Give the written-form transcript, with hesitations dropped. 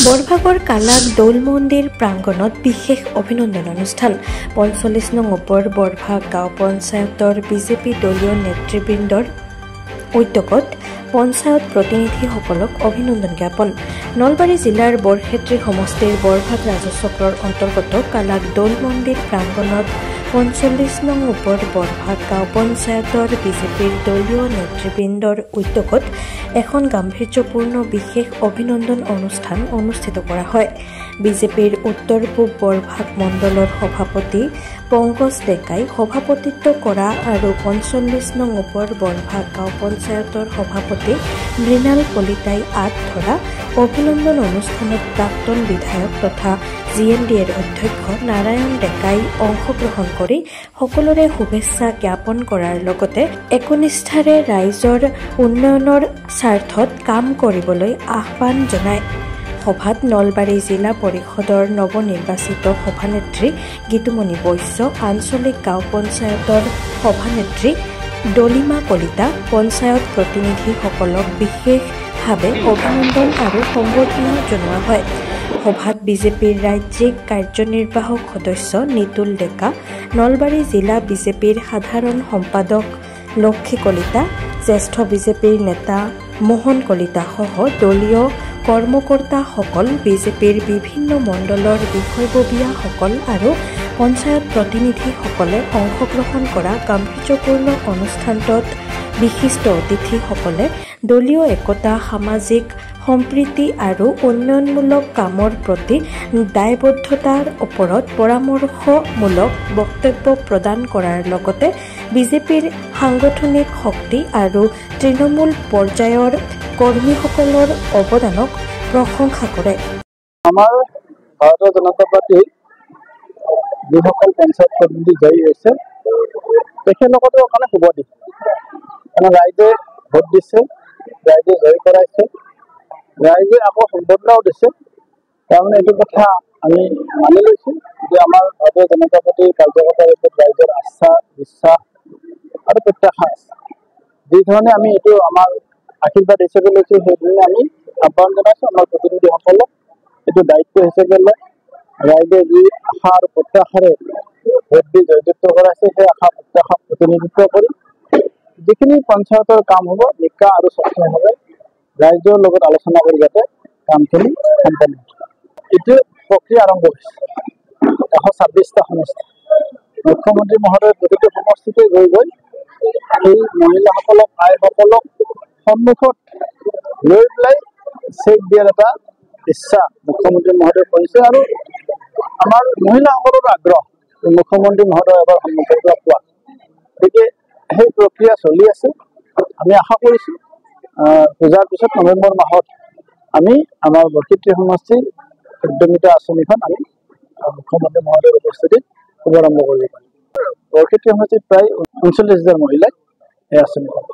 বৰভাগৰ কালাক দৌল মন্দিৰ প্ৰাংগণত বিশেষ অভিনন্দন অনুষ্ঠান ৪৫ নং ওপৰ বৰভাগ গাঁও পঞ্চায়তৰ বিজেপি দলীয় নেতৃবৃন্দৰ উদ্যোগত পঞ্চায়ত প্ৰতিনিধিসকলক অভিনন্দন জ্ঞাপন। নলবাৰী জিলাৰ বৰক্ষেত্ৰী সমষ্টিৰ বৰভাগ ৰাজচক্ৰৰ অন্তৰ্গত কালাক দৌল মন্দিৰ প্ৰাংগণত ৪৫ নং ওপৰ বৰভাগ গাঁও পঞ্চায়তৰ বিজেপিৰ দলীয় নেতৃবৃন্দৰ উদ্যোগত এখন গাম্ভীৰ্যপূৰ্ণ বিশেষ অভিনন্দন অনুষ্ঠান অনুষ্ঠিত কৰা হয়। বিজেপিৰ উত্তৰ পূব বৰভাগ মণ্ডলৰ সভাপতি পংকজ ডেকাই সভাপতিত্ব কৰা আৰু ৪৫ নং ওপৰ বৰভাগ গাঁও পঞ্চায়তৰ সভাপতি মৃণাল কলিতাই আঁত ধৰা অভিনন্দন অনুষ্ঠানত প্ৰাক্তন বিধায়ক তথা GMDৰ অধ্যক্ষ নাৰায়ণ ডেকাই অংশগ্ৰহণ কৰি সকলোৰে শুভেচ্ছা জ্ঞাপন কৰাৰ লগতে একনিষ্ঠাৰে ৰাইজৰ উন্নয়নৰ স্বাৰ্থত কাম কৰিবলৈ আহ্বান জনায়। সভাত নলবাৰী জিলা পৰিষদৰ নৱনিৰ্বাচিত সভানেত্ৰী গীতুমণি বৈশ্য, আঞ্চলিক গাঁও পঞ্চায়তৰ সভানেত্ৰী ডলিমা কলিতা, পঞ্চায়ত প্ৰতিনিধিসকলক বিশেষভাৱে অভিনন্দন আৰু সম্বৰ্ধনা জনোৱা হয়। সভাত বিজেপিৰ ৰাজ্যিক কাৰ্যনিৰ্বাহক সদস্য নিতুল ডেকা, নলবাৰী জিলা বিজেপিৰ সাধাৰণ সম্পাদক লক্ষী কলিতা, জ্যেষ্ঠ বিজেপিৰ নেতা মোহন কলিতা সহ দলীয় কৰ্মকৰ্তাসকল, বিজেপিৰ বিভিন্ন মণ্ডলৰ বিষয়ববীয়াসকল আৰু পঞ্চায়ত প্ৰতিনিধিসকলে অংশগ্ৰহণ কৰা গাম্ভীৰ্যপূৰ্ণ অনুষ্ঠানটোত বিশিষ্ট অতিথিসকলে দলীয় একতা, সামাজিক সম্প্ৰীতি আৰু উন্নয়নমূলক কামৰ প্ৰতি দায়বদ্ধতাৰ ওপৰত পৰামৰ্শমূলক বক্তব্য প্ৰদান কৰাৰ লগতে বিজেপিৰ সাংগঠনিক শক্তি আৰু তৃণমূল পৰ্যায়ৰ কৰ্মীসকলৰ অৱদানক প্ৰশংসা কৰে। আমাৰ ভাৰতীয় জনতা পাৰ্টীৰ যিসকল পঞ্চায়ত প্ৰতিনিধি জয়ী হৈছে তেখেতলোকৰ কাৰণে শুভ দিন। কাৰণ ৰাইজে ভোট দিছে, ৰাইজে জয়ী কৰাইছে, ৰাইজে আকৌ সম্বৰ্ধনাও দিছে। তাৰমানে এইটো কথা আমি মানি লৈছোঁ যে আমাৰ ভাৰতীয় জনতা পাৰ্টীৰ কাৰ্যকৰ্তাৰ ওপৰত ৰাইজৰ আস্থা, বিশ্বাস আৰু প্ৰত্যাশা আছে। যিধৰণে আমি এইটো আমাৰ আশীৰ্বাদ হিচাপে লৈছোঁ, সেইধৰণে আমি আহ্বান জনাইছোঁ আমাৰ প্ৰতিনিধিসকলক এইটো দায়িত্ব হিচাপে লয়। ৰাইজে যি আশা আৰু প্ৰত্যাশাৰে ভোট দি জয়যুক্ত কৰাইছে, সেই আশা প্ৰত্যাশাক প্ৰতিনিধিত্ব কৰি যিখিনি পঞ্চায়তৰ কাম হ'ব নিকা আৰু স্বচ্ছভাৱে ৰাইজৰ লগত আলোচনা কৰি যাতে কামখিনি সম্পন্ন হয়। এইটো প্ৰক্ৰিয়া আৰম্ভ হৈছে। 126টা সমষ্টি মুখ্যমন্ত্ৰী মহোদয়ে প্ৰতিটো সমষ্টিতে গৈ গৈ এই মহিলাসকলক, আইসকলক সন্মুখত লৈ পেলাই চেক দিয়াৰ এটা ইচ্ছা মুখ্যমন্ত্ৰী মহোদয়ে কৰিছে আৰু আমাৰ মহিলাসকলৰ আগ্ৰহ মুখ্যমন্ত্ৰী মহোদয় এবাৰ সন্মুখৰ পৰা পোৱা। গতিকে সেই প্ৰক্ৰিয়া চলি আছে। আমি আশা কৰিছোঁ পূজাৰ পিছত নৱেম্বৰ মাহত আমি আমাৰ বৰক্ষেত্ৰী সমষ্টিৰ উদ্যমিতা আঁচনিখন আমি মুখ্যমন্ত্ৰী মহোদয়ৰ উপস্থিতিত শুভাৰম্ভ কৰিব পাৰিম। বৰক্ষেত্ৰী সমষ্টিত প্ৰায় 39,000 মহিলাই এই আঁচনি পাব।